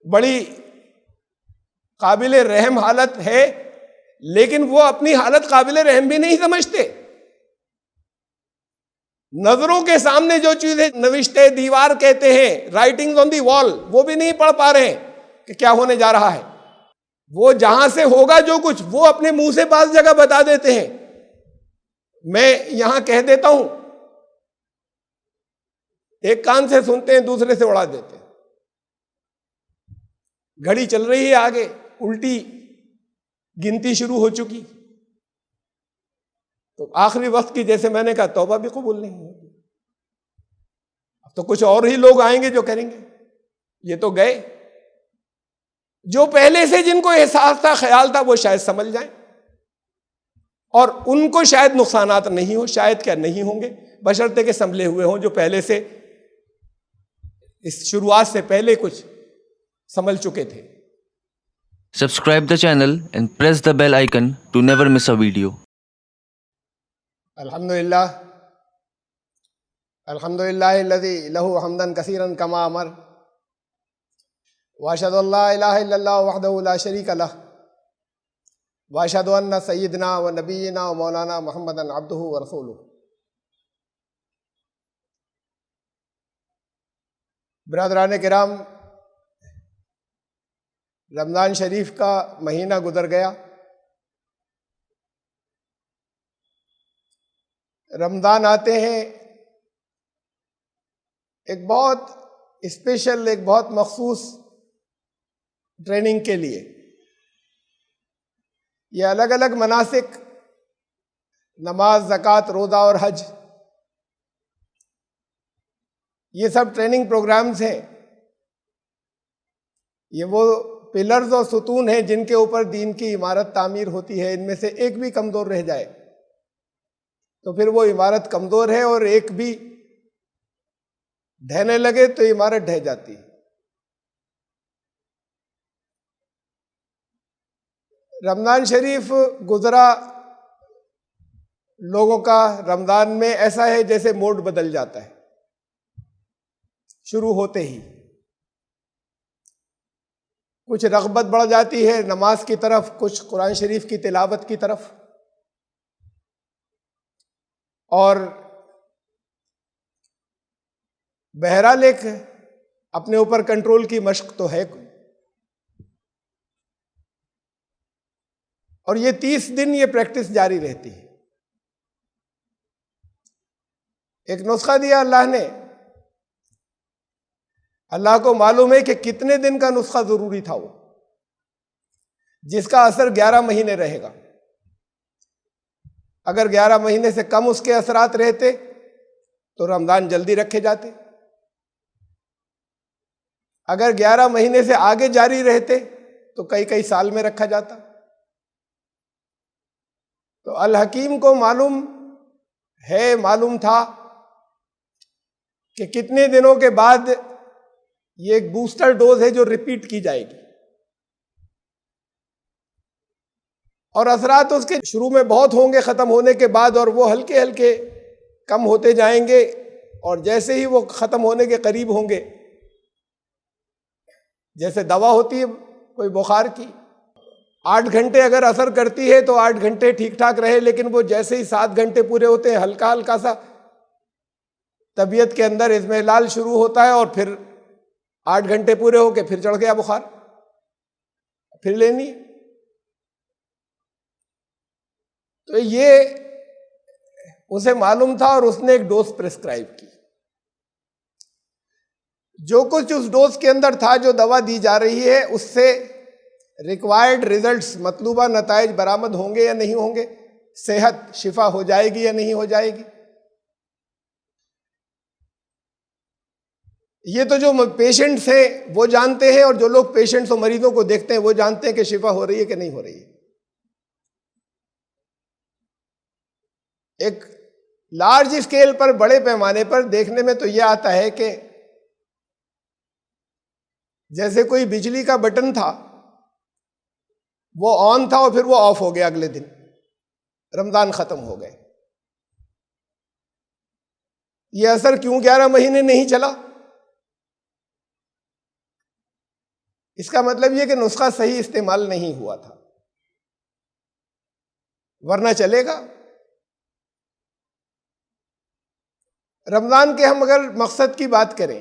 بڑی قابل رحم حالت ہے، لیکن وہ اپنی حالت قابل رحم بھی نہیں سمجھتے۔ نظروں کے سامنے جو چیزیں نوشتے دیوار کہتے ہیں، رائٹنگز آن دی وال، وہ بھی نہیں پڑھ پا رہے ہیں کہ کیا ہونے جا رہا ہے۔ وہ جہاں سے ہوگا جو کچھ وہ اپنے منہ سے بعض جگہ بتا دیتے ہیں، میں یہاں کہہ دیتا ہوں، ایک کان سے سنتے ہیں دوسرے سے اڑا دیتے ہیں۔ گھڑی چل رہی ہے آگے، الٹی گنتی شروع ہو چکی، تو آخری وقت کی جیسے میں نے کہا توبہ بھی قبول نہیں ہوگی۔ اب تو کچھ اور ہی لوگ آئیں گے جو کریں گے، یہ تو گئے۔ جو پہلے سے جن کو احساس تھا، خیال تھا، وہ شاید سمجھ جائیں، اور ان کو شاید نقصانات نہیں ہو، شاید کیا نہیں ہوں گے، بشرطے کہ سنبھلے ہوئے ہوں، جو پہلے سے اس شروعات سے پہلے کچھ سنبھل چکے تھے۔ Subscribe the channel and press the bell icon to never miss a video. الحمدللہ الحمدللہ الذی لہ حمدا کثیرا کما امر، واشہد ان لا الہ الا اللہ وحدہ لا شریک لہ، واشہد ان سیدنا و نبینا و مولانا محمدا عبدہ و رسولہ۔ برادران کرام، رمضان شریف کا مہینہ گزر گیا۔ رمضان آتے ہیں ایک بہت اسپیشل، ایک بہت مخصوص ٹریننگ کے لیے۔ یہ الگ الگ مناسک، نماز، زکوٰۃ، روزہ اور حج، یہ سب ٹریننگ پروگرامز ہیں۔ یہ وہ پلرز اور ستون ہیں جن کے اوپر دین کی عمارت تعمیر ہوتی ہے۔ ان میں سے ایک بھی کمزور رہ جائے تو پھر وہ عمارت کمزور ہے، اور ایک بھی ڈھہنے لگے تو عمارت ڈھہ جاتی ہے۔ رمضان شریف گزرا، لوگوں کا رمضان میں ایسا ہے جیسے موڈ بدل جاتا ہے شروع ہوتے ہی۔ کچھ رغبت بڑھ جاتی ہے نماز کی طرف، کچھ قرآن شریف کی تلاوت کی طرف، اور بہرحال ایک اپنے اوپر کنٹرول کی مشق تو ہے۔ اور یہ 30 دن یہ پریکٹس جاری رہتی ہے۔ ایک نسخہ دیا اللہ نے، اللہ کو معلوم ہے کہ کتنے دن کا نسخہ ضروری تھا، وہ جس کا اثر 11 مہینے رہے گا۔ اگر 11 مہینے سے کم اس کے اثرات رہتے تو رمضان جلدی رکھے جاتے، اگر 11 مہینے سے آگے جاری رہتے تو کئی سال میں رکھا جاتا۔ تو الحکیم کو معلوم ہے، معلوم تھا کہ کتنے دنوں کے بعد یہ ایک بوسٹر ڈوز ہے جو ریپیٹ کی جائے گی، اور اثرات اس کے شروع میں بہت ہوں گے، ختم ہونے کے بعد، اور وہ ہلکے ہلکے کم ہوتے جائیں گے، اور جیسے ہی وہ ختم ہونے کے قریب ہوں گے، جیسے دوا ہوتی ہے کوئی بخار کی، 8 گھنٹے اگر اثر کرتی ہے تو 8 گھنٹے ٹھیک ٹھاک رہے، لیکن وہ جیسے ہی 7 گھنٹے پورے ہوتے ہیں، ہلکا ہلکا سا طبیعت کے اندر اضمحلال شروع ہوتا ہے، اور پھر 8 گھنٹے پورے ہو کے پھر چڑھ گیا بخار، پھر لینی۔ تو یہ اسے معلوم تھا، اور اس نے ایک ڈوز پرسکرائب کی۔ جو کچھ اس ڈوز کے اندر تھا، جو دوا دی جا رہی ہے، اس سے ریکوائرڈ ریزلٹس، مطلوبہ نتائج برآمد ہوں گے یا نہیں ہوں گے، صحت، شفا ہو جائے گی یا نہیں ہو جائے گی۔ یہ تو جو پیشنٹس ہیں وہ جانتے ہیں، اور جو لوگ پیشنٹس اور مریضوں کو دیکھتے ہیں وہ جانتے ہیں کہ شفا ہو رہی ہے کہ نہیں ہو رہی ہے۔ ایک لارج اسکیل پر، بڑے پیمانے پر دیکھنے میں تو یہ آتا ہے کہ جیسے کوئی بجلی کا بٹن تھا، وہ آن تھا اور پھر وہ آف ہو گیا، اگلے دن رمضان ختم ہو گئے۔ یہ اثر کیوں 11 مہینے نہیں چلا؟ اس کا مطلب یہ کہ نسخہ صحیح استعمال نہیں ہوا تھا، ورنہ چلے گا۔ رمضان کے ہم اگر مقصد کی بات کریں،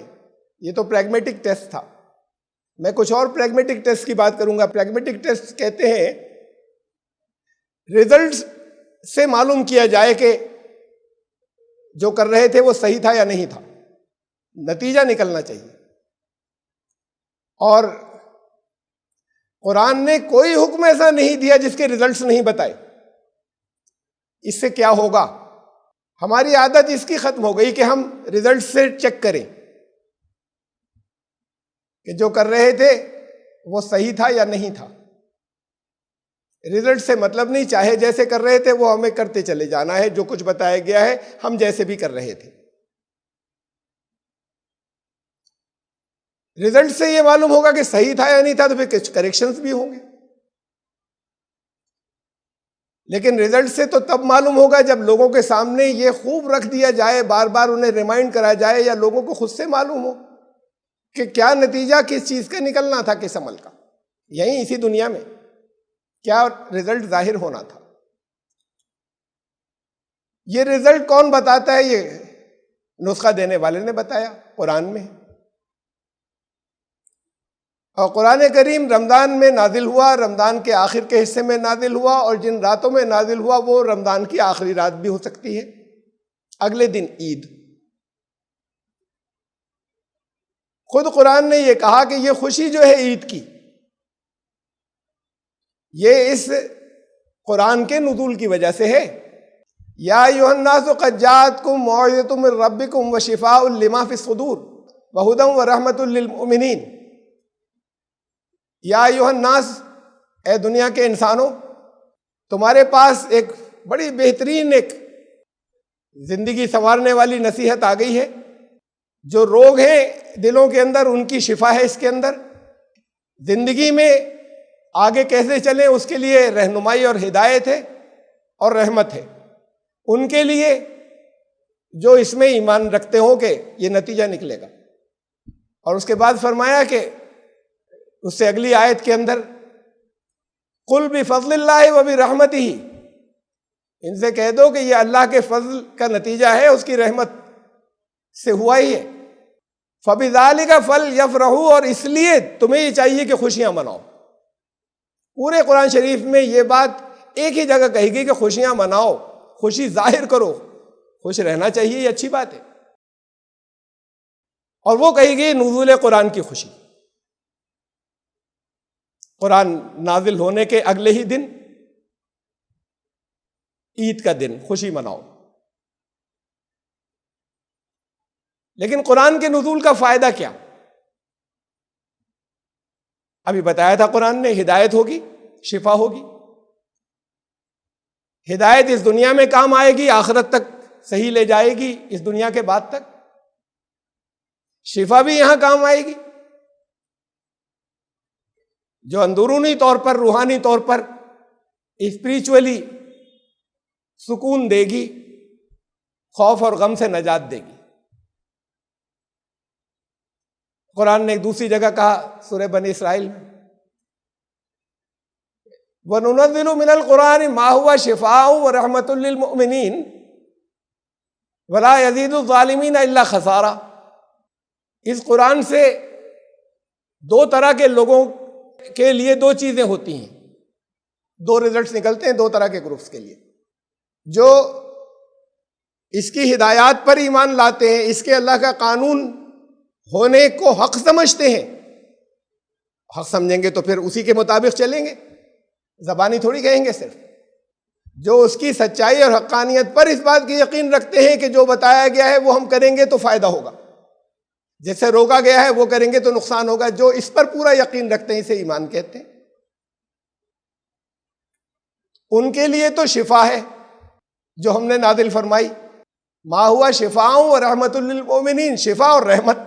یہ تو پریگمیٹک ٹیسٹ تھا، میں کچھ اور پریگمیٹک ٹیسٹ کی بات کروں گا۔ پریگمیٹک ٹیسٹ کہتے ہیں رزلٹس سے معلوم کیا جائے کہ جو کر رہے تھے وہ صحیح تھا یا نہیں تھا، نتیجہ نکلنا چاہیے۔ اور قرآن نے کوئی حکم ایسا نہیں دیا جس کے رزلٹس نہیں بتائے۔ اس سے کیا ہوگا؟ ہماری عادت اس کی ختم ہو گئی کہ ہم رزلٹ سے چیک کریں کہ جو کر رہے تھے وہ صحیح تھا یا نہیں تھا۔ رزلٹ سے مطلب نہیں، چاہے جیسے کر رہے تھے وہ ہمیں کرتے چلے جانا ہے، جو کچھ بتایا گیا ہے ہم جیسے بھی کر رہے تھے۔ رزلٹ سے یہ معلوم ہوگا کہ صحیح تھا یا نہیں تھا، تو پھر کچھ کریکشنز بھی ہوں گے۔ لیکن رزلٹ سے تو تب معلوم ہوگا جب لوگوں کے سامنے یہ خوب رکھ دیا جائے، بار بار انہیں ریمائنڈ کرایا جائے، یا لوگوں کو خود سے معلوم ہو کہ کیا نتیجہ کس چیز کا نکلنا تھا، کس عمل کا، یہیں اسی دنیا میں کیا رزلٹ ظاہر ہونا تھا۔ یہ رزلٹ کون بتاتا ہے؟ یہ نسخہ دینے والے نے بتایا، قرآن میں۔ اور قرآن کریم رمضان میں نازل ہوا، رمضان کے آخر کے حصے میں نازل ہوا، اور جن راتوں میں نازل ہوا وہ رمضان کی آخری رات بھی ہو سکتی ہے، اگلے دن عید۔ خود قرآن نے یہ کہا کہ یہ خوشی جو ہے عید کی، یہ اس قرآن کے نزول کی وجہ سے ہے۔ یا ایھا الناس قد جاءتکم موعظۃ من ربکم وشفاء لما فی الصدور وہدی ورحمۃ للمؤمنین۔ یا ایھا الناس، اے دنیا کے انسانوں، تمہارے پاس ایک بڑی بہترین ایک زندگی سنوارنے والی نصیحت آ گئی ہے۔ جو روگ ہیں دلوں کے اندر ان کی شفا ہے اس کے اندر۔ زندگی میں آگے کیسے چلیں اس کے لیے رہنمائی اور ہدایت ہے اور رحمت ہے ان کے لیے جو اس میں ایمان رکھتے ہوں کہ یہ نتیجہ نکلے گا۔ اور اس کے بعد فرمایا کہ اس سے اگلی آیت کے اندر قل بفضل اللہ وبرحمتہ، ان سے کہہ دو کہ یہ اللہ کے فضل کا نتیجہ ہے، اس کی رحمت سے ہوا ہی ہے۔ فبذالک فلیفرحوا، اور اس لیے تمہیں یہ چاہیے کہ خوشیاں مناؤ۔ پورے قرآن شریف میں یہ بات ایک ہی جگہ کہی گئی کہ خوشیاں مناؤ، خوشی ظاہر کرو، خوش رہنا چاہیے، یہ اچھی بات ہے۔ اور وہ کہی گئی نزول قرآن کی خوشی، قرآن نازل ہونے کے اگلے ہی دن عید کا دن خوشی مناؤ۔ لیکن قرآن کے نزول کا فائدہ کیا؟ ابھی بتایا تھا قرآن نے، ہدایت ہوگی، شفا ہوگی۔ ہدایت اس دنیا میں کام آئے گی، آخرت تک صحیح لے جائے گی، اس دنیا کے بعد تک۔ شفا بھی یہاں کام آئے گی، جو اندرونی طور پر، روحانی طور پر اسپریچولی سکون دے گی، خوف اور غم سے نجات دے گی۔ قرآن نے ایک دوسری جگہ کہا سورہ بنی اسرائیل میں، وَنُنَزِّلُ مِنَ الْقُرْآنِ مَا هُوَ شِفَاءٌ وَرَحْمَةٌ لِّلْمُؤْمِنِينَ وَلَا يَزِيدُ الظَّالِمِينَ إِلَّا خَسَارًا۔ اس قرآن سے دو طرح کے لوگوں کے لیے دو چیزیں ہوتی ہیں، دو رزلٹس نکلتے ہیں دو طرح کے گروپس کے لیے۔ جو اس کی ہدایات پر ایمان لاتے ہیں، اس کے اللہ کا قانون ہونے کو حق سمجھتے ہیں، حق سمجھیں گے تو پھر اسی کے مطابق چلیں گے، زبانی تھوڑی کہیں گے صرف۔ جو اس کی سچائی اور حقانیت پر اس بات کی یقین رکھتے ہیں کہ جو بتایا گیا ہے وہ ہم کریں گے تو فائدہ ہوگا، جس سے روکا گیا ہے وہ کریں گے تو نقصان ہوگا، جو اس پر پورا یقین رکھتے ہیں اسے ایمان کہتے ہیں۔ ان کے لیے تو شفا ہے جو ہم نے نازل فرمائی، ما ہوا شفاء و رحمت للمؤمنین، شفا اور رحمت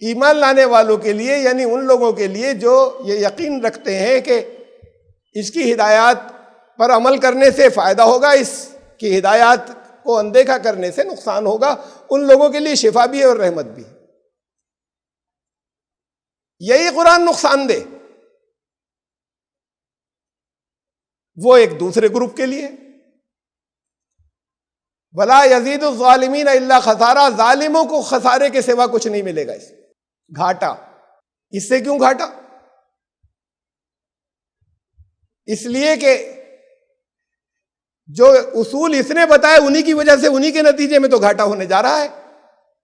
ایمان لانے والوں کے لیے، یعنی ان لوگوں کے لیے جو یہ یقین رکھتے ہیں کہ اس کی ہدایات پر عمل کرنے سے فائدہ ہوگا، اس کی ہدایات کو اندیکھا کرنے سے نقصان ہوگا، ان لوگوں کے لیے شفا بھی ہے اور رحمت بھی ہے۔ یہی قرآن نقصان دہ وہ ایک دوسرے گروپ کے لیے. وَلَا يَزِيدُ الظَّالِمِينَ إِلَّا خَسَارًا، ظالموں کو خسارے کے سوا کچھ نہیں ملے گا. اس گھاٹا. اس سے کیوں گھاٹا؟ اس لیے کہ جو اصول اس نے بتائے انہی کی وجہ سے، انہی کے نتیجے میں تو گھاٹا ہونے جا رہا ہے.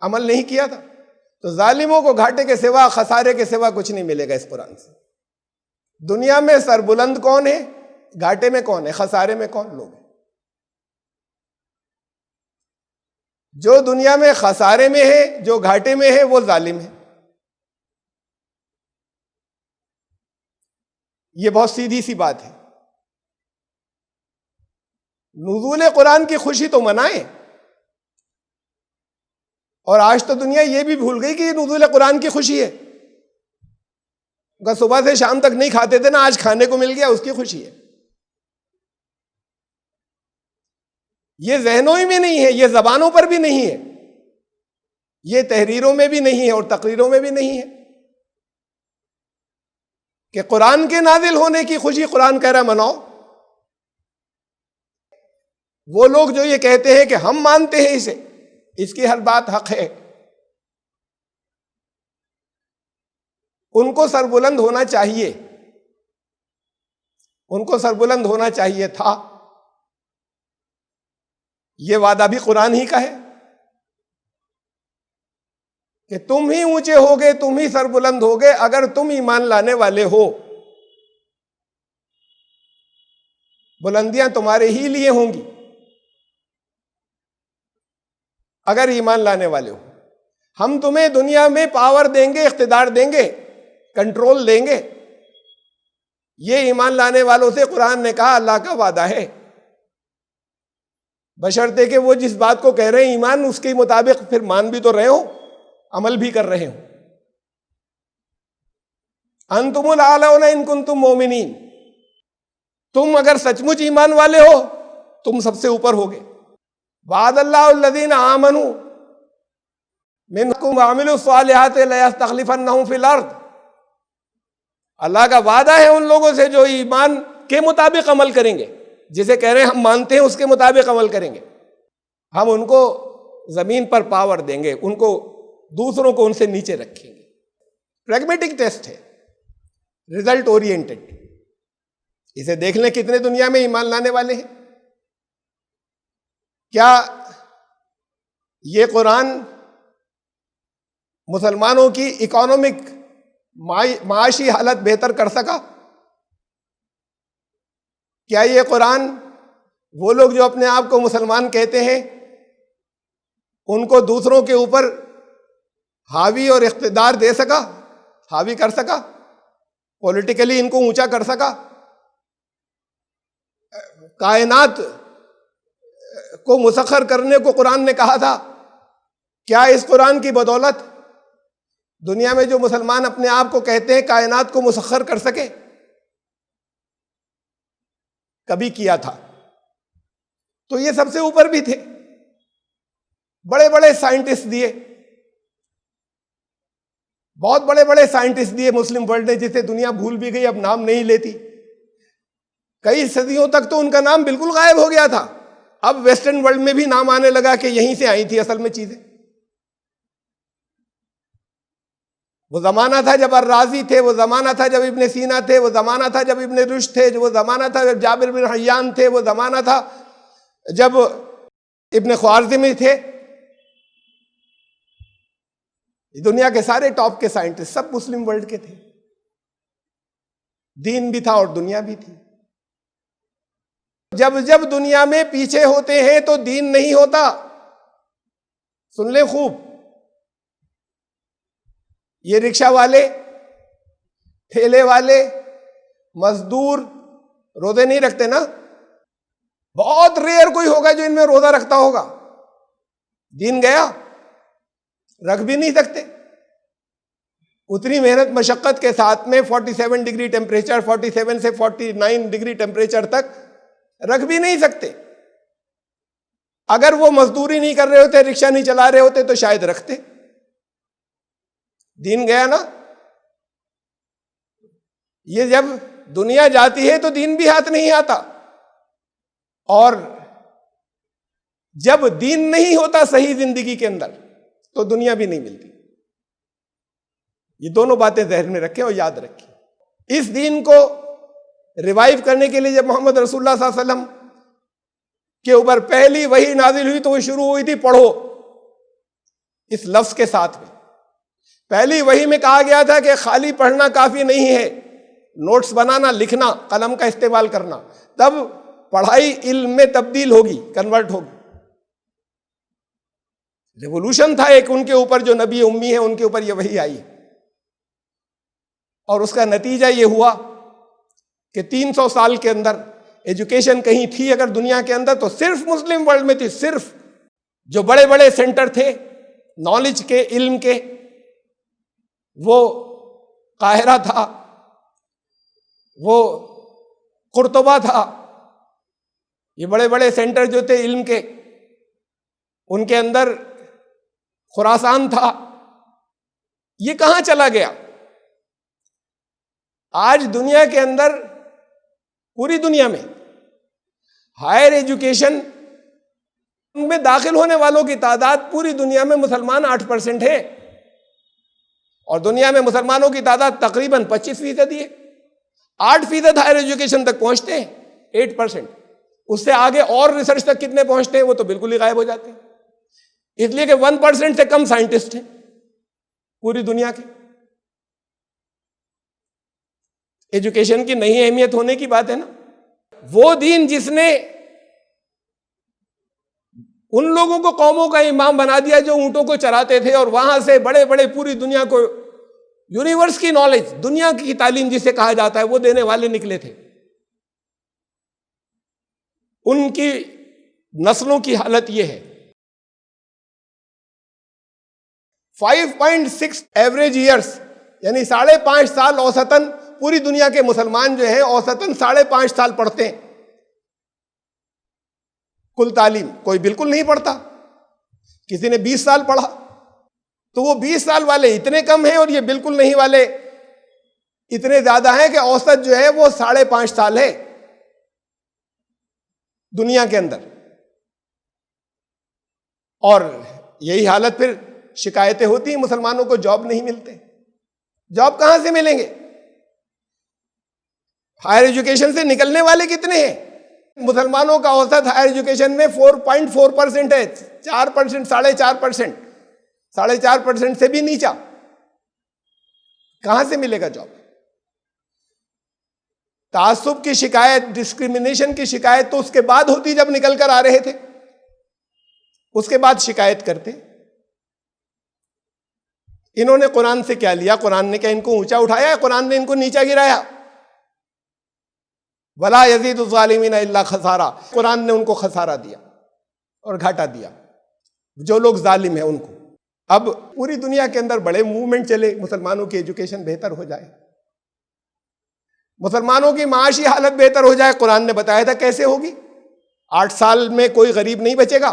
عمل نہیں کیا تھا تو ظالموں کو گھاٹے کے سوا، خسارے کے سوا کچھ نہیں ملے گا اس قرآن سے. دنیا میں سربلند کون ہے؟ گھاٹے میں کون ہے؟ خسارے میں کون لوگ ہیں؟ جو دنیا میں خسارے میں ہے، جو گھاٹے میں ہے، وہ ظالم ہے. یہ بہت سیدھی سی بات ہے. نزول قرآن کی خوشی تو منائیں، اور آج تو دنیا یہ بھی بھول گئی کہ یہ نزول قرآن کی خوشی ہے. اگر صبح سے شام تک نہیں کھاتے تھے نا، آج کھانے کو مل گیا، اس کی خوشی ہے. یہ ذہنوں میں نہیں ہے، یہ زبانوں پر بھی نہیں ہے، یہ تحریروں میں بھی نہیں ہے اور تقریروں میں بھی نہیں ہے کہ قرآن کے نازل ہونے کی خوشی قرآن کہہ رہا مناؤ. وہ لوگ جو یہ کہتے ہیں کہ ہم مانتے ہیں اسے، اس کی ہر بات حق ہے، ان کو سربلند ہونا چاہیے، ان کو سربلند ہونا چاہیے تھا. یہ وعدہ بھی قرآن ہی کا ہے کہ تم ہی اونچے ہوگے، تم ہی سربلند ہوگے اگر تم ایمان لانے والے ہو. بلندیاں تمہارے ہی لیے ہوں گی اگر ایمان لانے والے ہو. ہم تمہیں دنیا میں پاور دیں گے، اقتدار دیں گے، کنٹرول دیں گے. یہ ایمان لانے والوں سے قرآن نے کہا اللہ کا وعدہ ہے، بشرطے کہ وہ جس بات کو کہہ رہے ہیں ایمان، اس کے مطابق پھر مان بھی تو رہے ہو، عمل بھی کر رہے ہو. انتم الاعلون ان کنتم مومنین، تم اگر سچ مچ ایمان والے ہو تم سب سے اوپر ہوگے. وعد اللہ الذین آمنوا منکم وعملوا الصالحات لیستخلفنہم فی الارض. اللہ کا وعدہ ہے ان لوگوں سے جو ایمان کے مطابق عمل کریں گے، جسے کہہ رہے ہیں ہم مانتے ہیں اس کے مطابق عمل کریں گے. ہم ان کو زمین پر پاور دیں گے، ان کو دوسروں کو ان سے نیچے رکھیں گے. پریگمیٹک ٹیسٹ ہے، ریزلٹ اورینٹڈ. اسے دیکھ لیں کتنے دنیا میں ایمان لانے والے ہیں. کیا یہ قرآن مسلمانوں کی اکانومک معاشی حالت بہتر کر سکا؟ کیا یہ قرآن وہ لوگ جو اپنے آپ کو مسلمان کہتے ہیں ان کو دوسروں کے اوپر حاوی اور اقتدار دے سکا، حاوی کر سکا، پولیٹیکلی ان کو اونچا کر سکا؟ کائنات کو مسخر کرنے کو قرآن نے کہا تھا. کیا اس قرآن کی بدولت دنیا میں جو مسلمان اپنے آپ کو کہتے ہیں کائنات کو مسخر کر سکے؟ کبھی کیا تھا تو یہ سب سے اوپر بھی تھے. بڑے بڑے سائنٹسٹ دیے، بہت بڑے بڑے سائنٹسٹ دیے مسلم ورلڈ نے، جسے دنیا بھول بھی گئی، اب نام نہیں لیتی. کئی صدیوں تک تو ان کا نام بالکل غائب ہو گیا تھا. اب ویسٹرن ورلڈ میں بھی نام آنے لگا کہ یہیں سے آئی تھی اصل میں چیزیں. وہ زمانہ تھا جب الرازی تھے، وہ زمانہ تھا جب ابن سینا تھے، وہ زمانہ تھا جب ابن رشد تھے، وہ زمانہ تھا جب جابر بن حیان تھے، وہ زمانہ تھا جب ابن خوارزمی تھے. دنیا کے سارے ٹاپ کے سائنٹسٹ سب مسلم ورلڈ کے تھے. دین بھی تھا اور دنیا بھی تھی. جب جب دنیا میں پیچھے ہوتے ہیں تو دین نہیں ہوتا. سن لیں خوب، یہ رکشہ والے، ٹھیلے والے، مزدور روزے نہیں رکھتے نا. بہت ریئر کوئی ہوگا جو ان میں روزہ رکھتا ہوگا. دین گیا، رکھ بھی نہیں سکتے. اتنی محنت مشقت کے ساتھ میں 47 ڈگری ٹیمپریچر، 47 سے 49 ڈگری ٹیمپریچر تک رکھ بھی نہیں سکتے. اگر وہ مزدوری نہیں کر رہے ہوتے، رکشہ نہیں چلا رہے ہوتے تو شاید رکھتے. دین گیا نا. یہ جب دنیا جاتی ہے تو دین بھی ہاتھ نہیں آتا، اور جب دین نہیں ہوتا صحیح زندگی کے اندر تو دنیا بھی نہیں ملتی۔ یہ دونوں باتیں ذہن میں رکھیں اور یاد رکھیں۔ اس دین کو ریوائیو کرنے کے لیے جب محمد رسول اللہ صلی اللہ علیہ وسلم کے اوپر پہلی وحی نازل ہوئی تو وہ شروع ہوئی تھی پڑھو، اس لفظ کے ساتھ میں۔ پہلی وحی میں کہا گیا تھا کہ خالی پڑھنا کافی نہیں ہے، نوٹس بنانا، لکھنا، قلم کا استعمال کرنا، تب پڑھائی علم میں تبدیل ہوگی، کنورٹ ہوگی۔ ریولوشن تھا ایک ان کے اوپر، جو نبی امی ہیں ان کے اوپر یہ وحی آئی، اور اس کا نتیجہ یہ ہوا کہ 300 سال کے اندر ایجوکیشن کہیں تھی اگر دنیا کے اندر تو صرف مسلم ورلڈ میں تھی۔ صرف جو بڑے بڑے سینٹر تھے نالج کے، علم کے، وہ قاہرہ تھا، وہ قرطبہ تھا، یہ بڑے بڑے سینٹر جو تھے علم کے، ان کے اندر خراسان تھا۔ یہ کہاں چلا گیا؟ آج دنیا کے اندر، پوری دنیا میں ہائر ایجوکیشن میں داخل ہونے والوں کی تعداد پوری دنیا میں مسلمان 8% ہے، اور دنیا میں مسلمانوں کی تعداد تقریباً 25% ہے۔ 8% ہائر ایجوکیشن تک پہنچتے ہیں، 8%۔ اس سے آگے اور ریسرچ تک کتنے پہنچتے ہیں وہ تو بالکل ہی غائب ہو جاتے ہیں، اس لیے کہ 1% سے کم سائنٹسٹ ہیں پوری دنیا کے۔ ایجوکیشن کی نہیں اہمیت ہونے کی بات ہے نا۔ وہ دین جس نے ان لوگوں کو قوموں کا امام بنا دیا جو اونٹوں کو چراتے تھے، اور وہاں سے بڑے بڑے پوری دنیا کو یونیورس کی نالج، دنیا کی تعلیم جسے کہا جاتا ہے، وہ دینے والے نکلے تھے، ان کی نسلوں کی حالت یہ ہے۔ 5.6 ایوریج ایئرس، یعنی 5.5 سال اوسطاً پوری دنیا کے مسلمان جو ہیں اوسطاً 5.5 سال پڑھتے ہیں کل تعلیم۔ کوئی بالکل نہیں پڑھتا، کسی نے 20 سال پڑھا، تو وہ 20 سال والے اتنے کم ہیں، اور یہ بالکل نہیں والے اتنے زیادہ ہیں کہ اوسط جو ہے وہ 5.5 سال ہے دنیا کے اندر۔ اور یہی حالت پھر شکایتیں ہوتی ہیں، مسلمانوں کو جاب نہیں ملتے۔ جاب کہاں سے ملیں گے؟ ہائر ایجوکیشن سے نکلنے والے کتنے ہیں؟ مسلمانوں کا اوسط ہائر ایجوکیشن میں 4.4% ہے، 4%، 4.5%، 4.5% سے بھی نیچا۔ کہاں سے ملے گا جاب؟ تعصب کی شکایت، ڈسکریمنیشن کی شکایت تو اس کے بعد ہوتی جب نکل کر آ رہے تھے، اس کے بعد شکایت کرتے۔ انہوں نے قرآن سے کیا لیا؟ قرآن نے کیا ان کو اونچا اٹھایا ہے؟ قرآن نے ان کو نیچا گرایا۔ وَلَا يَزِيدُ الظَّالِمِينَ إِلَّا خَسَارًا، قرآن نے ان کو خسارہ دیا اور گھاٹا دیا، جو لوگ ظالم ہیں ان کو۔ اب پوری دنیا کے اندر بڑے موومنٹ چلے مسلمانوں کی ایجوکیشن بہتر ہو جائے، مسلمانوں کی معاشی حالت بہتر ہو جائے۔ قرآن نے بتایا تھا کیسے ہوگی۔ 8 سال میں کوئی غریب نہیں بچے گا۔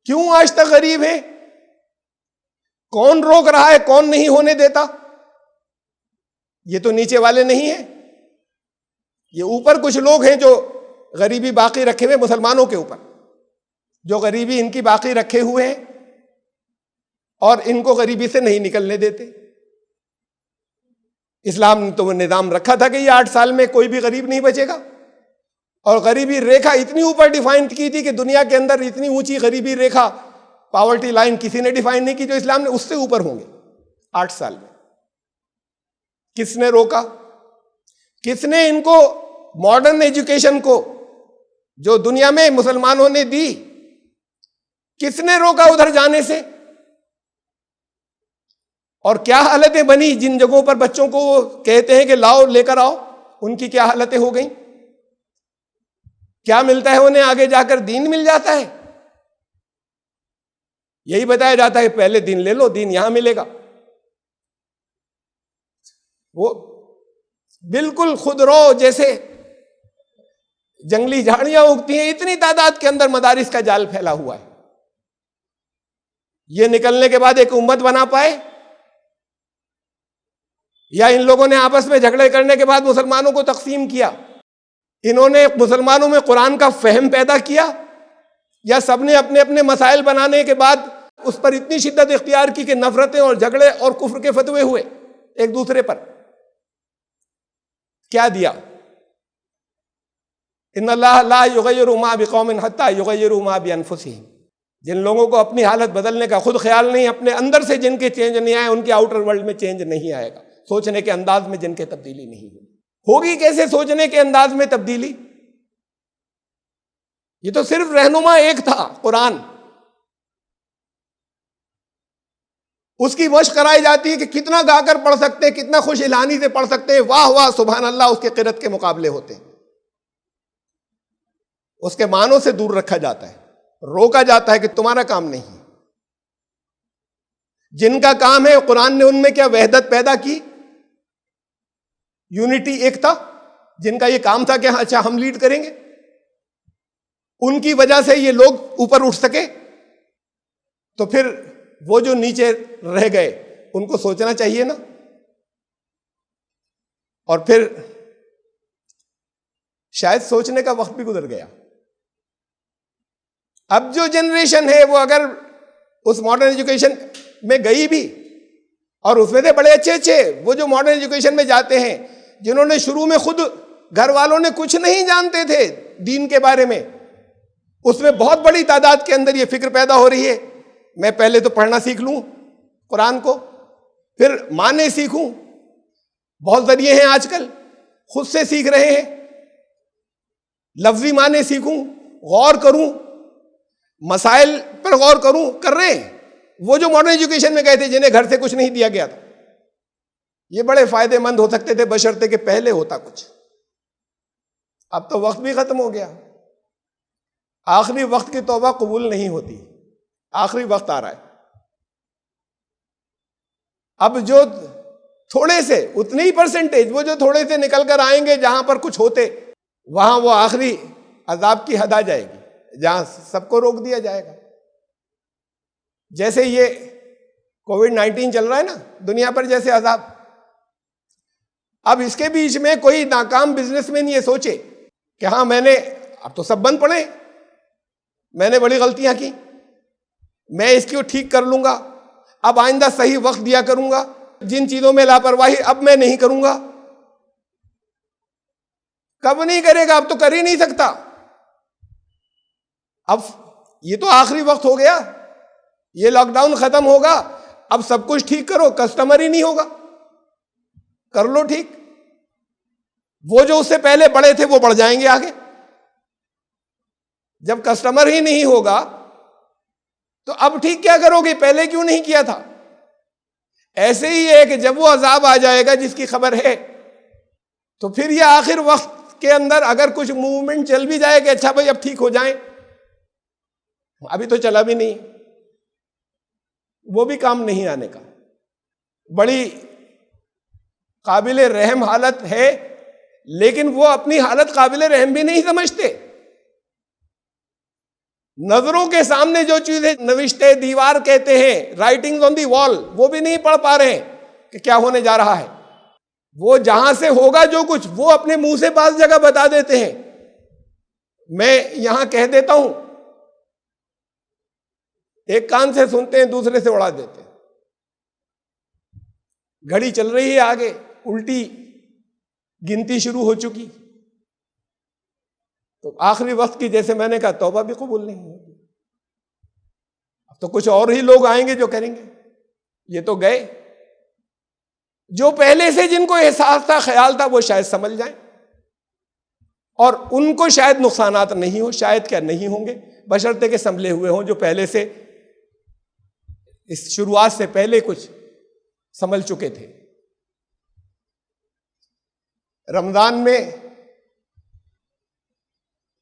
کیوں آج تک غریب ہیں؟ کون روک رہا ہے؟ کون نہیں ہونے دیتا؟ یہ تو نیچے والے نہیں ہیں، یہ اوپر کچھ لوگ ہیں جو غریبی باقی رکھے ہوئے مسلمانوں کے اوپر، جو غریبی ان کی باقی رکھے ہوئے ہیں اور ان کو غریبی سے نہیں نکلنے دیتے۔ اسلام نے تو وہ نظام رکھا تھا کہ یہ 8 سال میں کوئی بھی غریب نہیں بچے گا، اور غریبی ریکھا اتنی اوپر ڈیفائن کی تھی کہ دنیا کے اندر اتنی اونچی غریبی ریکھا، پاورٹی لائن کسی نے ڈیفائن نہیں کی جو اسلام نے اس سے اوپر ہوں گے 8 سال میں۔ کس نے روکا؟ کس نے ان کو ماڈرن ایجوکیشن کو جو دنیا میں مسلمانوں نے دی، کس نے روکا ادھر جانے سے؟ اور کیا حالتیں بنی جن جگہوں پر بچوں کو وہ کہتے ہیں کہ لاؤ لے کر آؤ، ان کی کیا حالتیں ہو گئیں؟ کیا ملتا ہے انہیں؟ آگے جا کر دین مل جاتا ہے۔ یہی بتایا جاتا ہے پہلے دین لے لو، دین یہاں ملے گا۔ وہ بالکل خود رو جیسے جنگلی جھاڑیاں اگتی ہیں، اتنی تعداد کے اندر مدارس کا جال پھیلا ہوا ہے۔ یہ نکلنے کے بعد ایک امت بنا پائے؟ یا ان لوگوں نے آپس میں جھگڑے کرنے کے بعد مسلمانوں کو تقسیم کیا؟ انہوں نے مسلمانوں میں قرآن کا فہم پیدا کیا، یا سب نے اپنے اپنے مسائل بنانے کے بعد اس پر اتنی شدت اختیار کی کہ نفرتیں اور جھگڑے اور کفر کے فتوے ہوئے ایک دوسرے پر؟ کیا دیا؟ ان اللہ لا یغیر ما بقوم حتی یغیروا ما بانفسہم، جن لوگوں کو اپنی حالت بدلنے کا خود خیال نہیں، اپنے اندر سے جن کے چینج نہیں آئے، ان کے آؤٹر ورلڈ میں چینج نہیں آئے گا، سوچنے کے انداز میں جن کے تبدیلی نہیں ہوگی کیسے سوچنے کے انداز میں تبدیلی؟ یہ تو صرف رہنما ایک تھا، قرآن، اس کی مشق کرائی جاتی ہے کہ کتنا گا کر پڑھ سکتے ہیں، کتنا خوش الہانی سے پڑھ سکتے ہیں، واہ واہ سبحان اللہ اس کے قرأت کے مقابلے ہوتے ہیں۔ اس کے معنوں سے دور رکھا جاتا ہے، روکا جاتا ہے کہ تمہارا کام نہیں ہے۔ جن کا کام ہے، قرآن نے ان میں کیا وحدت پیدا کی، یونٹی، ایکتا، جن کا یہ کام تھا کہ اچھا ہم لیڈ کریں گے، ان کی وجہ سے یہ لوگ اوپر اٹھ سکے، تو پھر وہ جو نیچے رہ گئے ان کو سوچنا چاہیے نا۔ اور پھر شاید سوچنے کا وقت بھی گزر گیا۔ اب جو جنریشن ہے وہ اگر اس ماڈرن ایجوکیشن میں گئی بھی، اور اس میں سے بڑے اچھے اچھے وہ جو ماڈرن ایجوکیشن میں جاتے ہیں، جنہوں نے شروع میں خود گھر والوں نے کچھ نہیں جانتے تھے دین کے بارے میں، اس میں بہت بڑی تعداد کے اندر یہ فکر پیدا ہو رہی ہے، میں پہلے تو پڑھنا سیکھ لوں قرآن کو، پھر معنی سیکھوں۔ بہت ذریعے ہیں آج کل، خود سے سیکھ رہے ہیں، لفظی معنی سیکھوں، غور کروں، مسائل پر غور کروں، کر رہے ہیں۔ وہ جو ماڈرن ایجوکیشن میں گئے تھے، جنہیں گھر سے کچھ نہیں دیا گیا تھا، یہ بڑے فائدے مند ہو سکتے تھے بشرطے کہ پہلے ہوتا کچھ۔ اب تو وقت بھی ختم ہو گیا، آخری وقت کی توبہ قبول نہیں ہوتی، آخری وقت آ رہا ہے۔ اب جو تھوڑے سے، اتنی ہی پرسنٹیج، وہ جو تھوڑے سے نکل کر آئیں گے جہاں پر کچھ ہوتے، وہاں وہ آخری عذاب کی حد آ جائے گی جہاں سب کو روک دیا جائے گا۔ جیسے یہ کووڈ-19 چل رہا ہے نا دنیا پر، جیسے عذاب، اب اس کے بیچ میں کوئی ناکام بزنس مین یہ سوچے کہ ہاں میں نے، اب تو سب بند پڑے، میں نے بڑی غلطیاں کی، میں اس کو ٹھیک کر لوں گا، اب آئندہ صحیح وقت دیا کروں گا، جن چیزوں میں لاپرواہی اب میں نہیں کروں گا۔ کب نہیں کرے گا؟ اب تو کر ہی نہیں سکتا، اب یہ تو آخری وقت ہو گیا، یہ لاک ڈاؤن ختم ہوگا، اب سب کچھ ٹھیک کرو، کسٹمر ہی نہیں ہوگا، کر لو ٹھیک۔ وہ جو اس سے پہلے بڑے تھے وہ بڑھ جائیں گے آگے، جب کسٹمر ہی نہیں ہوگا تو اب ٹھیک کیا کرو گے، پہلے کیوں نہیں کیا تھا؟ ایسے ہی ہے کہ جب وہ عذاب آ جائے گا جس کی خبر ہے، تو پھر یہ آخر وقت کے اندر اگر کچھ موومنٹ چل بھی جائے کہ اچھا بھائی اب ٹھیک ہو جائیں، ابھی تو چلا بھی نہیں، وہ بھی کام نہیں آنے کا۔ بڑی قابل رحم حالت ہے، لیکن وہ اپنی حالت قابل رحم بھی نہیں سمجھتے۔ نظروں کے سامنے جو چیزیں نوشتے دیوار کہتے ہیں، رائٹنگ آن دی وال، وہ بھی نہیں پڑھ پا رہے ہیں کہ کیا ہونے جا رہا ہے۔ وہ جہاں سے ہوگا جو کچھ، وہ اپنے منہ سے بعض جگہ بتا دیتے ہیں، میں یہاں کہہ دیتا ہوں، ایک کان سے سنتے ہیں دوسرے سے اڑا دیتے ہیں۔ گھڑی چل رہی ہے آگے، الٹی گنتی شروع ہو چکی، تو آخری وقت کی، جیسے میں نے کہا، توبہ بھی قبول نہیں ہوگی۔ اب تو کچھ اور ہی لوگ آئیں گے جو کریں گے، یہ تو گئے۔ جو پہلے سے جن کو احساس تھا، خیال تھا، وہ شاید سمجھ جائیں، اور ان کو شاید نقصانات نہیں ہوں، شاید کیا نہیں ہوں گے، بشرطے کے سنبھلے ہوئے ہوں، جو پہلے سے اس شروعات سے پہلے کچھ سنبھل چکے تھے۔ رمضان میں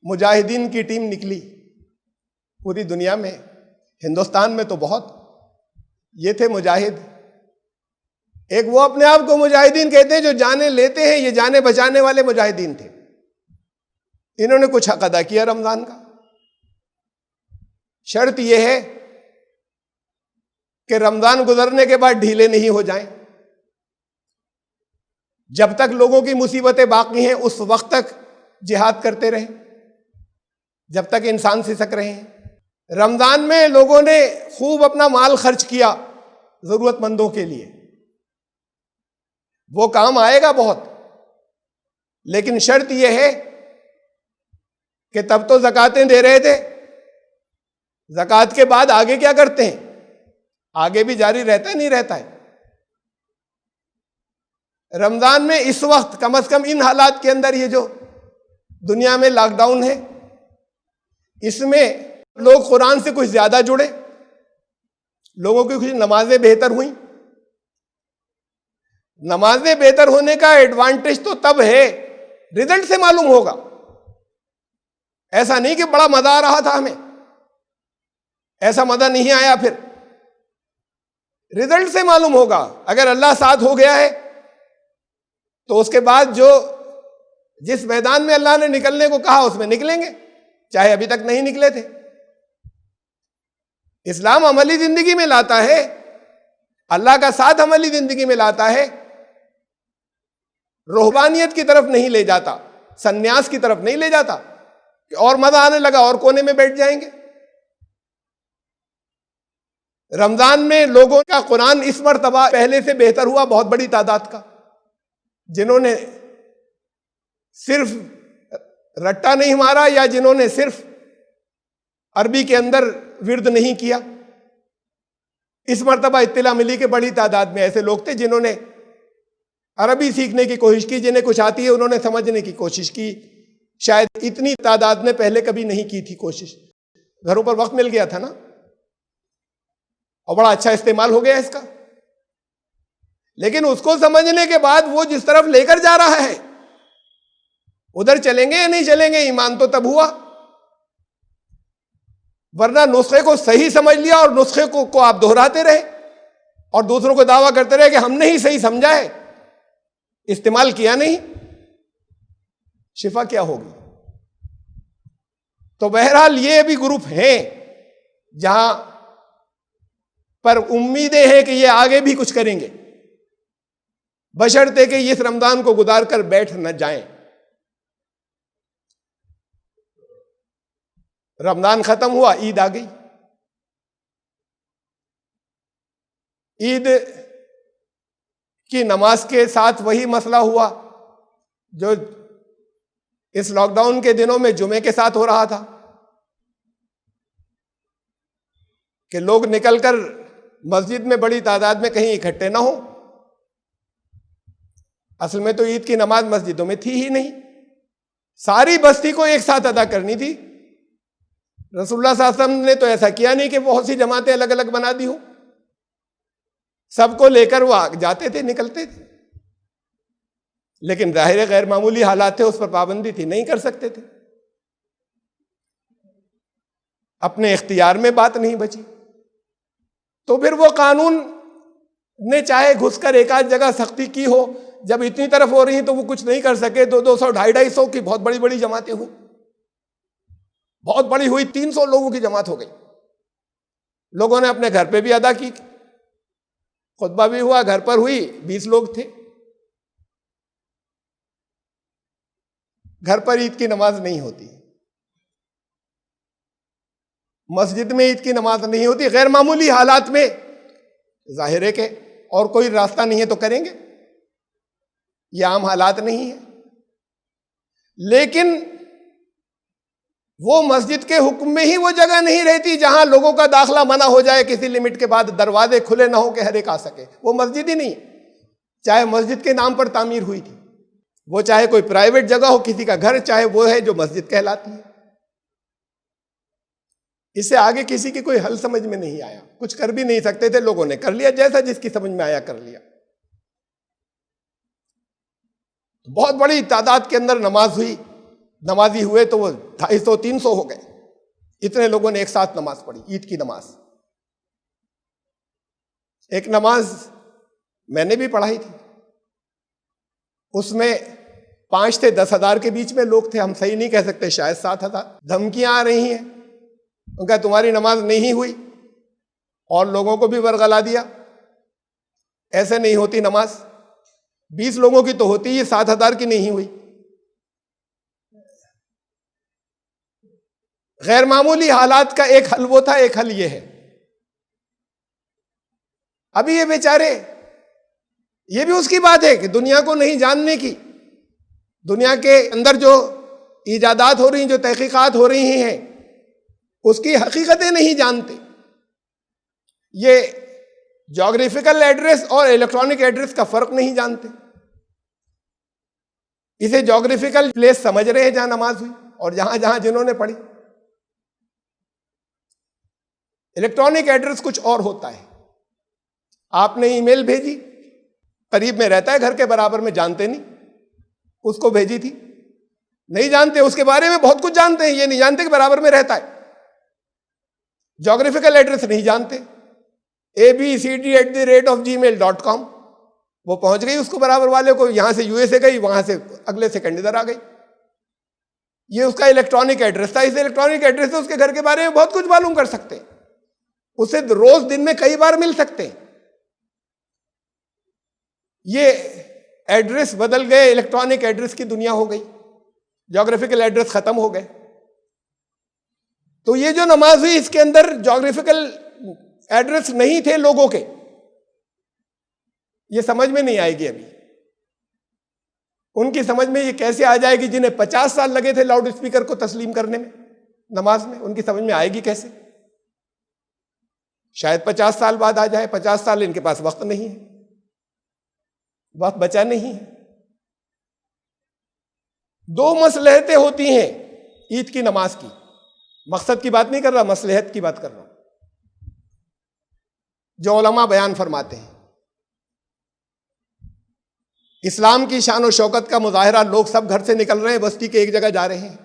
مجاہدین کی ٹیم نکلی پوری دنیا میں، ہندوستان میں تو بہت، یہ تھے مجاہد۔ ایک وہ اپنے آپ کو مجاہدین کہتے ہیں جو جانیں لیتے ہیں، یہ جانیں بچانے والے مجاہدین تھے۔ انہوں نے کچھ حق ادا کیا رمضان کا۔ شرط یہ ہے کہ رمضان گزرنے کے بعد ڈھیلے نہیں ہو جائیں، جب تک لوگوں کی مصیبتیں باقی ہیں اس وقت تک جہاد کرتے رہیں، جب تک انسان سسک رہے ہیں۔ رمضان میں لوگوں نے خوب اپنا مال خرچ کیا ضرورت مندوں کے لیے، وہ کام آئے گا بہت، لیکن شرط یہ ہے کہ تب تو زکاتیں دے رہے تھے، زکات کے بعد آگے کیا کرتے ہیں؟ آگے بھی جاری رہتا ہے نہیں رہتا ہے؟ رمضان میں اس وقت کم از کم ان حالات کے اندر یہ جو دنیا میں لاک ڈاؤن ہے، اس میں لوگ قرآن سے کچھ زیادہ جڑے، لوگوں کی کچھ نمازیں بہتر ہوئیں۔ نمازیں بہتر ہونے کا ایڈوانٹیج تو تب ہے، رزلٹ سے معلوم ہوگا، ایسا نہیں کہ بڑا مزہ آ رہا تھا ہمیں، ایسا مزہ نہیں آیا، پھر رزلٹ سے معلوم ہوگا۔ اگر اللہ ساتھ ہو گیا ہے تو اس کے بعد جس میدان میں اللہ نے نکلنے کو کہا اس میں نکلیں گے، چاہے ابھی تک نہیں نکلے تھے۔ اسلام عملی زندگی میں لاتا ہے، اللہ کا ساتھ عملی زندگی میں لاتا ہے، روحانیت کی طرف نہیں لے جاتا، سنیاس کی طرف نہیں لے جاتا کہ اور مزہ آنے لگا اور کونے میں بیٹھ جائیں گے۔ رمضان میں لوگوں کا قرآن اس مرتبہ پہلے سے بہتر ہوا، بہت بڑی تعداد کا، جنہوں نے صرف رٹا نہیں مارا یا جنہوں نے صرف عربی کے اندر ورد نہیں کیا۔ اس مرتبہ اطلاع ملی کہ بڑی تعداد میں ایسے لوگ تھے جنہوں نے عربی سیکھنے کی کوشش کی، جنہیں کچھ آتی ہے انہوں نے سمجھنے کی کوشش کی، شاید اتنی تعداد میں پہلے کبھی نہیں کی تھی کوشش۔ گھروں پر وقت مل گیا تھا نا، اور بڑا اچھا استعمال ہو گیا اس کا، لیکن اس کو سمجھنے کے بعد وہ جس طرف لے کر جا رہا ہے ادھر چلیں گے یا نہیں چلیں گے؟ ایمان تو تب ہوا، ورنہ نسخے کو صحیح سمجھ لیا اور نسخے کو آپ دہراتے رہے اور دوسروں کو دعویٰ کرتے رہے کہ ہم نے ہی صحیح سمجھا ہے، استعمال کیا نہیں، شفا کیا ہوگی؟ تو بہرحال یہ بھی گروپ ہیں جہاں پر امیدیں ہیں کہ یہ آگے بھی کچھ کریں گے، بشرطے کہ اس رمضان کو گزار کر بیٹھ نہ جائیں۔ رمضان ختم ہوا، عید آ گئی۔ عید کی نماز کے ساتھ وہی مسئلہ ہوا جو اس لاک ڈاؤن کے دنوں میں جمعے کے ساتھ ہو رہا تھا، کہ لوگ نکل کر مسجد میں بڑی تعداد میں کہیں اکٹھے نہ ہوں۔ اصل میں تو عید کی نماز مسجدوں میں تھی ہی نہیں، ساری بستی کو ایک ساتھ ادا کرنی تھی۔ رسول اللہ صلی اللہ علیہ وسلم نے تو ایسا کیا نہیں کہ بہت سی جماعتیں الگ الگ بنا دی ہوں، سب کو لے کر وہ جاتے تھے، نکلتے تھے، لیکن ظاہر غیر معمولی حالات تھے، اس پر پابندی تھی، نہیں کر سکتے تھے، اپنے اختیار میں بات نہیں بچی۔ تو پھر وہ قانون نے چاہے گھس کر ایک آدھ جگہ سختی کی ہو، جب اتنی طرف ہو رہی تو وہ کچھ نہیں کر سکے، 200 250 کی بہت بڑی بڑی جماعتیں ہوئی، بہت بڑی ہوئی، 300 لوگوں کی جماعت ہو گئی۔ لوگوں نے اپنے گھر پہ بھی ادا کی، خطبہ بھی ہوا، گھر پر ہوئی، 20 لوگ تھے۔ گھر پر عید کی نماز نہیں ہوتی، مسجد میں عید کی نماز نہیں ہوتی، غیر معمولی حالات میں ظاہر ہے کہ اور کوئی راستہ نہیں ہے تو کریں گے، یہ عام حالات نہیں ہیں۔ لیکن وہ مسجد کے حکم میں ہی وہ جگہ نہیں رہتی جہاں لوگوں کا داخلہ منع ہو جائے، کسی لمٹ کے بعد دروازے کھلے نہ ہو کہ ہر ایک آ سکے، وہ مسجد ہی نہیں، چاہے مسجد کے نام پر تعمیر ہوئی تھی، وہ چاہے کوئی پرائیویٹ جگہ ہو، کسی کا گھر، چاہے وہ ہے جو مسجد کہلاتی ہے۔ اس سے آگے کسی کی کوئی حل سمجھ میں نہیں آیا، کچھ کر بھی نہیں سکتے تھے، لوگوں نے کر لیا جیسا جس کی سمجھ میں آیا کر لیا۔ بہت بڑی تعداد کے اندر نماز ہوئی، نمازی ہوئے تو وہ 250 300 ہو گئے، اتنے لوگوں نے ایک ساتھ نماز پڑھی، عید کی نماز۔ ایک نماز میں نے بھی پڑھائی تھی، اس میں 5 سے 10,000 کے بیچ میں لوگ تھے، ہم صحیح نہیں کہہ سکتے، شاید 7,000۔ دھمکیاں آ رہی ہیں، ان کا تمہاری نماز نہیں ہوئی، اور لوگوں کو بھی ورغلا دیا، ایسے نہیں ہوتی نماز۔ 20 لوگوں کی تو ہوتی، یہ 7,000 کی نہیں ہوئی. غیر معمولی حالات کا ایک حل وہ تھا، ایک حل یہ ہے. ابھی یہ بیچارے، یہ بھی اس کی بات ہے کہ دنیا کو نہیں جاننے کی، دنیا کے اندر جو ایجادات ہو رہی ہیں، جو تحقیقات ہو رہی ہیں، اس کی حقیقتیں نہیں جانتے. یہ جغرافیکل ایڈریس اور الیکٹرانک ایڈریس کا فرق نہیں جانتے. اسے جغرافیکل پلیس سمجھ رہے ہیں جہاں نماز ہوئی اور جہاں جنہوں نے پڑھی. الیکٹرانک ایڈریس کچھ اور ہوتا ہے. آپ نے ای میل بھیجی، قریب میں رہتا ہے، گھر کے برابر میں، جانتے نہیں، اس کو بھیجی تھی، نہیں جانتے، اس کے بارے میں بہت کچھ جانتے ہیں، یہ نہیں جانتے کہ برابر میں رہتا ہے. جغرافیکل ایڈریس نہیں جانتے، abcd@gmail.com، وہ پہنچ گئی اس کو برابر والے کو، یہاں سے یو ایس اے گئی، وہاں سے اگلے سیکنڈ ادھر آ گئی. یہ اس کا الیکٹرانک ایڈریس تھا. اس الیکٹرانک ایڈریس سے اس کے گھر کے بارے میں بہت کچھ معلوم کر سکتے ہیں، اسے روز دن میں کئی بار مل سکتے ہیں. یہ ایڈریس بدل گئے، الیکٹرانک ایڈریس کی دنیا ہو گئی، جغرافیکل ایڈریس ختم ہو گئے. تو یہ جو نماز ہوئی، اس کے اندر جغرافیکل ایڈریس نہیں تھے لوگوں کے. یہ سمجھ میں نہیں آئے گی ابھی. ان کی سمجھ میں یہ کیسے آ جائے گی جنہیں 50 سال لگے تھے لاؤڈ اسپیکر کو تسلیم کرنے میں نماز میں؟ ان کی سمجھ میں آئے گی کیسے؟ شاید 50 سال بعد آ جائے. 50 سال ان کے پاس وقت نہیں ہے، وقت بچا نہیں ہے. 2 مصلحتیں ہوتی ہیں عید کی نماز کی. مقصد کی بات نہیں کر رہا، مصلحت کی بات کر رہا ہوں، جو علماء بیان فرماتے ہیں. اسلام کی شان و شوکت کا مظاہرہ، لوگ سب گھر سے نکل رہے ہیں، بستی کے ایک جگہ جا رہے ہیں.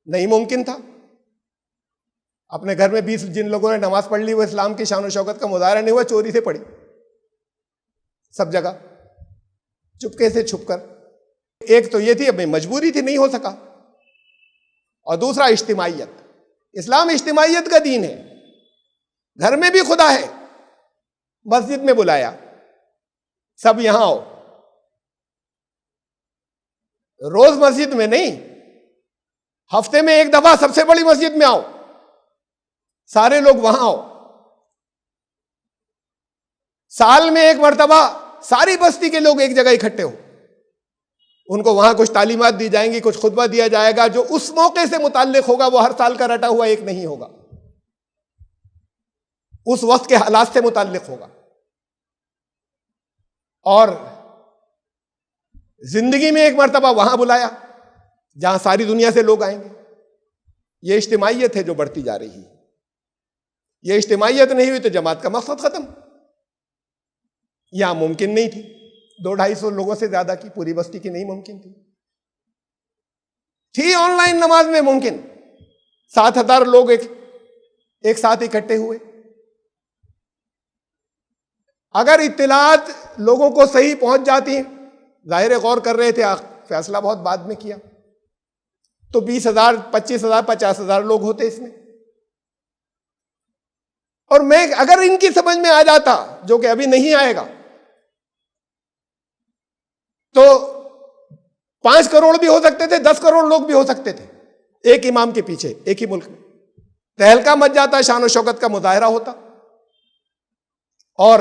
نہیں ممکن تھا. اپنے گھر میں 20 جن لوگوں نے نماز پڑھ لی، وہ اسلام کی شان و شوکت کا مظاہرہ نہیں ہوا، چوری سے پڑھی سب جگہ، چپکے سے چھپ کر. ایک تو یہ تھی، اب مجبوری تھی، نہیں ہو سکا. اور دوسرا اجتماعیت. اسلام اجتماعیت کا دین ہے. گھر میں بھی خدا ہے، مسجد میں بلایا، سب یہاں آؤ. روز مسجد میں نہیں، ہفتے میں ایک دفعہ سب سے بڑی مسجد میں آؤ، سارے لوگ وہاں آؤ. سال میں ایک مرتبہ ساری بستی کے لوگ ایک جگہ اکٹھے ہو، ان کو وہاں کچھ تعلیمات دی جائیں گی، کچھ خطبہ دیا جائے گا، جو اس موقع سے متعلق ہوگا، وہ ہر سال کا رٹا ہوا ایک نہیں ہوگا، اس وقت کے حالات سے متعلق ہوگا. اور زندگی میں ایک مرتبہ وہاں بلایا جہاں ساری دنیا سے لوگ آئیں گے. یہ اجتماعیت ہے جو بڑھتی جا رہی ہے. یہ اجتماعیت نہیں ہوئی تو جماعت کا مقصد ختم. یہاں ممکن نہیں تھی، 200-250 لوگوں سے زیادہ کی پوری بستی کی نہیں ممکن تھی. آن لائن نماز میں ممکن 7,000 لوگ ایک ساتھ اکٹھے ہوئے. اگر اطلاعات لوگوں کو صحیح پہنچ جاتی ہیں، ظاہر غور کر رہے تھے، فیصلہ بہت بعد میں کیا، تو 20,000 25,000 50,000 لوگ ہوتے اس میں. اور میں اگر ان کی سمجھ میں آ جاتا، جو کہ ابھی نہیں آئے گا، تو 5 کروڑ بھی ہو سکتے تھے، 10 کروڑ لوگ بھی ہو سکتے تھے ایک امام کے پیچھے، ایک ہی ملک میں. تہلکہ مچ جاتا، شان و شوکت کا مظاہرہ ہوتا. اور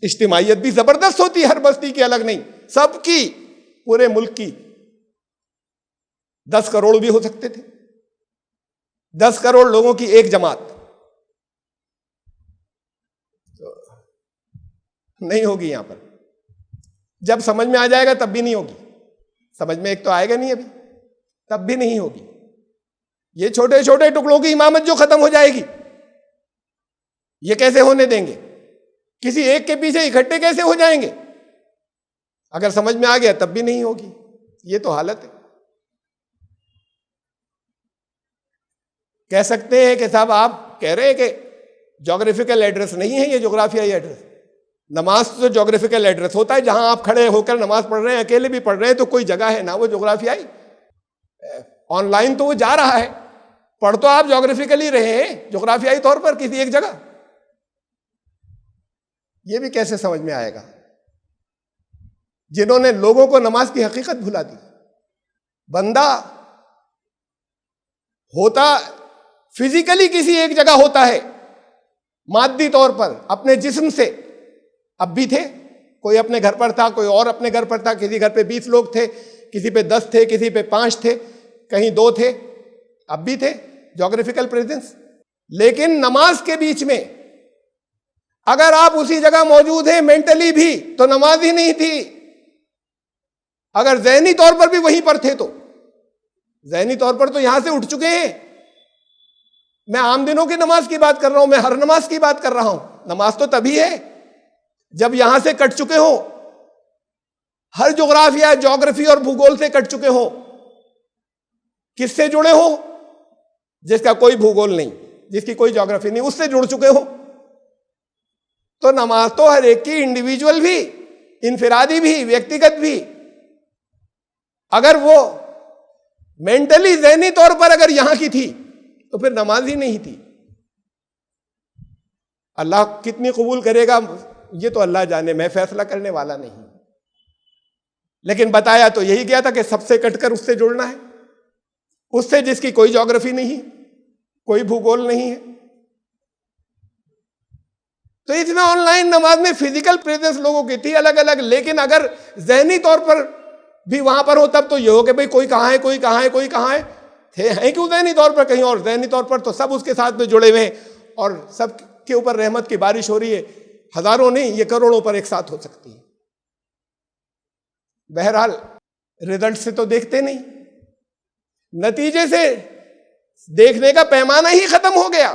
اجتماعیت بھی زبردست ہوتی، ہر بستی کی الگ نہیں، سب کی، پورے ملک کی. 10 کروڑ بھی ہو سکتے تھے، 10 کروڑ لوگوں کی ایک جماعت. تو نہیں ہوگی یہاں پر. جب سمجھ میں آ جائے گا تب بھی نہیں ہوگی. سمجھ میں ایک تو آئے گا نہیں ابھی، تب بھی نہیں ہوگی. یہ چھوٹے چھوٹے ٹکڑوں کی امامت جو ختم ہو جائے گی، یہ کیسے ہونے دیں گے؟ کسی ایک کے پیچھے اکٹھے کیسے ہو جائیں گے؟ اگر سمجھ میں آ گیا تب بھی نہیں ہوگی. یہ تو حالت ہے. کہہ سکتے ہیں کہ صاحب آپ کہہ رہے ہیں کہ جغرافیکل ایڈریس نہیں ہے، یہ جغرافیائی ایڈریس. نماز تو جغرافیکل ایڈریس ہوتا ہے، جہاں آپ کھڑے ہو کر نماز پڑھ رہے ہیں، اکیلے بھی پڑھ رہے ہیں تو کوئی جگہ ہے نا، وہ جغرافیائی. آن لائن تو وہ جا رہا ہے، پڑھ تو آپ جغرافیکلی رہے ہیں، جغرافیائی طور پر کسی ایک جگہ. یہ بھی کیسے سمجھ میں آئے گا؟ جنہوں نے لوگوں کو نماز کی حقیقت بھلا دی. بندہ ہوتا فزیکلی کسی ایک جگہ ہوتا ہے، مادی طور پر اپنے جسم سے. اب بھی تھے، کوئی اپنے گھر پر تھا، کوئی اور اپنے گھر پر تھا، کسی گھر پہ 20 لوگ تھے، کسی پہ 10 تھے، کسی پہ 5 تھے، کہیں 2 تھے. اب بھی تھے جغرافیکل پریزنس. لیکن نماز کے بیچ میں اگر آپ اسی جگہ موجود ہیں مینٹلی بھی تو نماز ہی نہیں تھی. اگر ذہنی طور پر بھی وہیں پر تھے تو ذہنی طور پر تو یہاں سے اٹھ چکے ہیں. میں عام دنوں کی نماز کی بات کر رہا ہوں، میں ہر نماز کی بات کر رہا ہوں. نماز تو تبھی ہے جب یہاں سے کٹ چکے ہوں، ہر جغرافی اور بھوگول سے کٹ چکے ہوں. کس سے جڑے ہوں؟ جس کا کوئی بھوگول نہیں، جس کی کوئی جغرافی نہیں، اس سے جڑ چکے ہوں. تو نماز تو ہر ایک کی انڈیویجول بھی، انفرادی بھی، ویکتیگت بھی، اگر وہ مینٹلی ذہنی طور پر اگر یہاں کی تھی تو پھر نماز ہی نہیں تھی. اللہ کتنی قبول کرے گا یہ تو اللہ جانے، میں فیصلہ کرنے والا نہیں. لیکن بتایا تو یہی گیا تھا کہ سب سے کٹ کر اس سے جڑنا ہے، اس سے جس کی کوئی جغرافی نہیں، کوئی بھوگول نہیں ہے. تو اس میں آن لائن نماز میں فزیکل پریزنس لوگوں کی تھی الگ الگ، لیکن اگر ذہنی طور پر بھی وہاں پر ہو تب تو یہ ہو کہ بھئی کوئی کہاں ہے، کوئی کہاں ہے، کوئی کہاں ہے. ہیں کیوں ذہنی طور پر کہیں اور؟ ذہنی طور پر تو سب اس کے ساتھ میں جڑے ہوئے ہیں اور سب کے اوپر رحمت کی بارش ہو رہی ہے. ہزاروں نہیں، یہ کروڑوں پر ایک ساتھ ہو سکتی ہے. بہرحال رزلٹ سے تو دیکھتے نہیں، نتیجے سے دیکھنے کا پیمانہ ہی ختم ہو گیا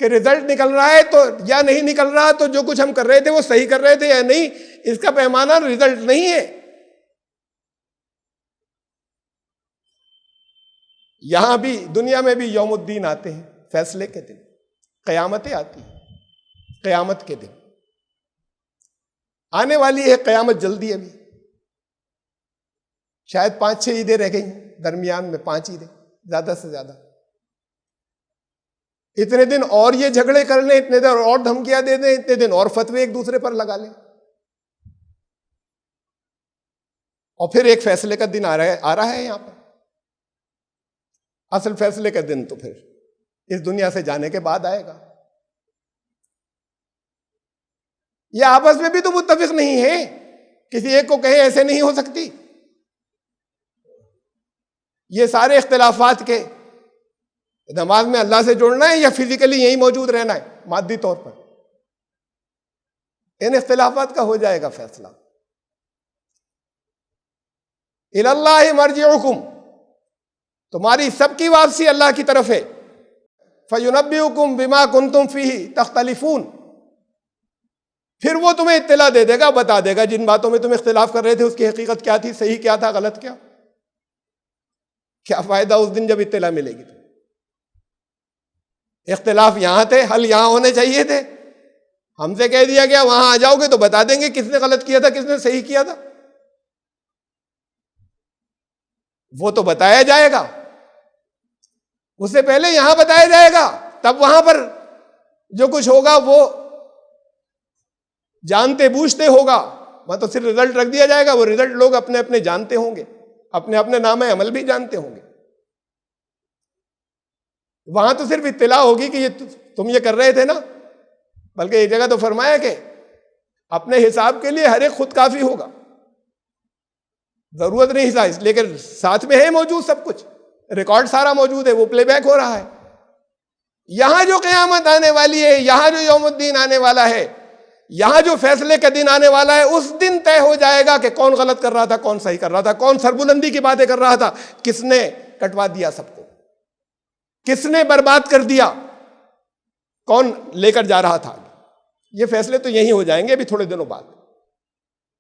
کہ رزلٹ نکل رہا ہے تو یا نہیں نکل رہا، تو جو کچھ ہم کر رہے تھے وہ صحیح کر رہے تھے یا نہیں، اس کا پیمانہ رزلٹ نہیں ہے. یہاں بھی دنیا میں بھی یوم الدین آتے ہیں، فیصلے کے دن، قیامتیں آتی ہیں. قیامت کے دن آنے والی ہے قیامت جلدی. ابھی شاید 5-6 عیدیں رہ گئی ہیں، درمیان میں 5 عیدیں زیادہ سے زیادہ. اتنے دن اور یہ جھگڑے کر لیں، اتنے دن اور دھمکیاں دے دیں، اتنے دن اور فتوے ایک دوسرے پر لگا لیں، اور پھر ایک فیصلے کا دن آ رہا ہے یہاں پر. اصل فیصلے کا دن تو پھر اس دنیا سے جانے کے بعد آئے گا. یہ آپس میں بھی تو متفق نہیں ہے، کسی ایک کو کہے ایسے نہیں ہو سکتی. یہ سارے اختلافات کے نماز میں اللہ سے جڑنا ہے یا فزیکلی یہیں موجود رہنا ہے مادی طور پر، ان اختلافات کا ہو جائے گا فیصلہ. الی اللہ مرجعکم، تمہاری سب کی واپسی اللہ کی طرف ہے. فینبئکم بما کنتم فیہ تختلفون، پھر وہ تمہیں اطلاع دے دے گا، بتا دے گا جن باتوں میں تم اختلاف کر رہے تھے اس کی حقیقت کیا تھی، صحیح کیا تھا، غلط کیا. کیا فائدہ اس دن جب اطلاع ملے گی؟ اختلاف یہاں تھے، حل یہاں ہونے چاہیے تھے. ہم سے کہہ دیا گیا وہاں آ جاؤ گے تو بتا دیں گے کس نے غلط کیا تھا، کس نے صحیح کیا تھا. وہ تو بتایا جائے گا، اس سے پہلے یہاں بتایا جائے گا، تب وہاں پر جو کچھ ہوگا وہ جانتے بوجھتے ہوگا. وہاں تو صرف رزلٹ رکھ دیا جائے گا، وہ رزلٹ لوگ اپنے اپنے جانتے ہوں گے، اپنے اپنے نامہ عمل بھی جانتے ہوں گے. وہاں تو صرف اطلاع ہوگی کہ یہ تم یہ کر رہے تھے نا. بلکہ ایک جگہ تو فرمایا کہ اپنے حساب کے لیے ہر ایک خود کافی ہوگا، ضرورت نہیں حساب، اس لیے کہ ساتھ میں ہے موجود سب کچھ، ریکارڈ سارا موجود ہے، وہ پلے بیک ہو رہا ہے. یہاں جو قیامت آنے والی ہے، یہاں جو یوم الدین آنے والا ہے، یہاں جو فیصلے کا دن آنے والا ہے، اس دن طے ہو جائے گا کہ کون غلط کر رہا تھا، کون صحیح کر رہا تھا، کون سربلندی کی باتیں کر رہا تھا، کس نے کٹوا دیا سب کو، کس نے برباد کر دیا، کون لے کر جا رہا تھا. یہ فیصلے تو یہی ہو جائیں گے ابھی تھوڑے دنوں بعد.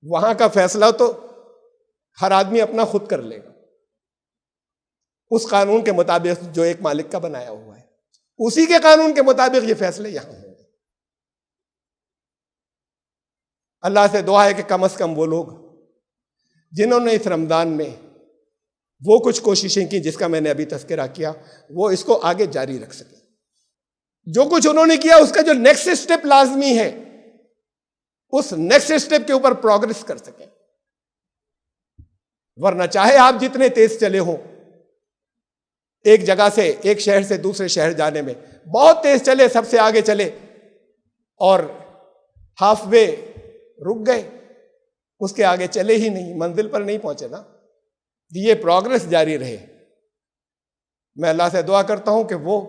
وہاں کا فیصلہ تو ہر آدمی اپنا خود کر لے گا، اس قانون کے مطابق جو ایک مالک کا بنایا ہوا ہے، اسی کے قانون کے مطابق یہ فیصلے یہاں ہوں گے. اللہ سے دعا ہے کہ کم از کم وہ لوگ جنہوں نے اس رمضان میں وہ کچھ کوششیں کی جس کا میں نے ابھی تذکرہ کیا، وہ اس کو آگے جاری رکھ سکیں. جو کچھ انہوں نے کیا اس کا جو نیکسٹ سٹیپ لازمی ہے اس نیکسٹ اسٹیپ کے اوپر پروگرس کر سکیں. ورنہ چاہے آپ جتنے تیز چلے ہوں، ایک جگہ سے ایک شہر سے دوسرے شہر جانے میں بہت تیز چلے، سب سے آگے چلے اور ہاف وے رک گئے، اس کے آگے چلے ہی نہیں، منزل پر نہیں پہنچے نا. یہ پروگرس جاری رہے. میں اللہ سے دعا کرتا ہوں کہ وہ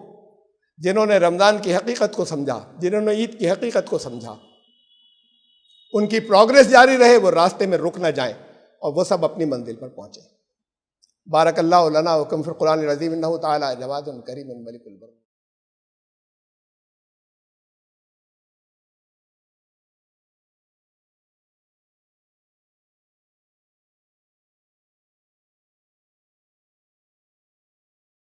جنہوں نے رمضان کی حقیقت کو سمجھا، جنہوں نے عید کی حقیقت کو سمجھا، ان کی پروگرس جاری رہے، وہ راستے میں رک نہ جائیں اور وہ سب اپنی منزل پر پہنچیں. بارک اللہ لنا وکم فی القرآن العظیم انہ تعالی جواد کریم ملک البر.